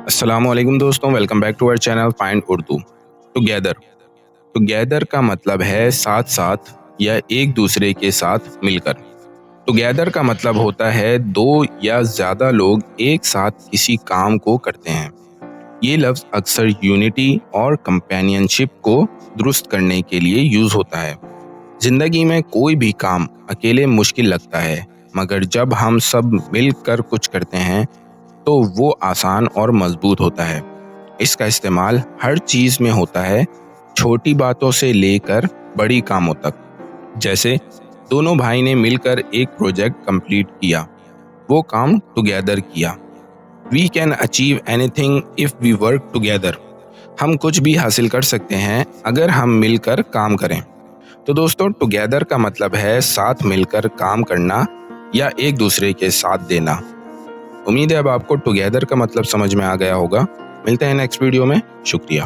अस्सलामुअलैकुम दोस्तों, welcome back to our channel find Urdu. Together together का मतलब है साथ साथ या एक दूसरे के साथ मिलकर। टुगेदर का मतलब होता है दो या ज़्यादा लोग एक साथ किसी काम को करते हैं। ये लफ्ज़ अक्सर यूनिटी और कंपेनियनशिप को दुरुस्त करने के लिए यूज़ होता है। जिंदगी में कोई भी काम अकेले मुश्किल लगता है, मगर जब हम सब मिलकर कुछ करते हैं तो वो आसान और मजबूत होता है। इसका इस्तेमाल हर चीज़ में होता है, छोटी बातों से लेकर बड़ी कामों तक। जैसे दोनों भाई ने मिलकर एक प्रोजेक्ट कंप्लीट किया, वो काम टुगेदर किया। We can achieve anything if we work together. हम कुछ भी हासिल कर सकते हैं अगर हम मिलकर काम करें। तो दोस्तों, टुगेदर का मतलब है साथ मिलकर काम करना या एक दूसरे के साथ देना। उम्मीद है अब आपको टुगेदर का मतलब समझ में आ गया होगा। मिलते हैं नेक्स्ट वीडियो में। शुक्रिया।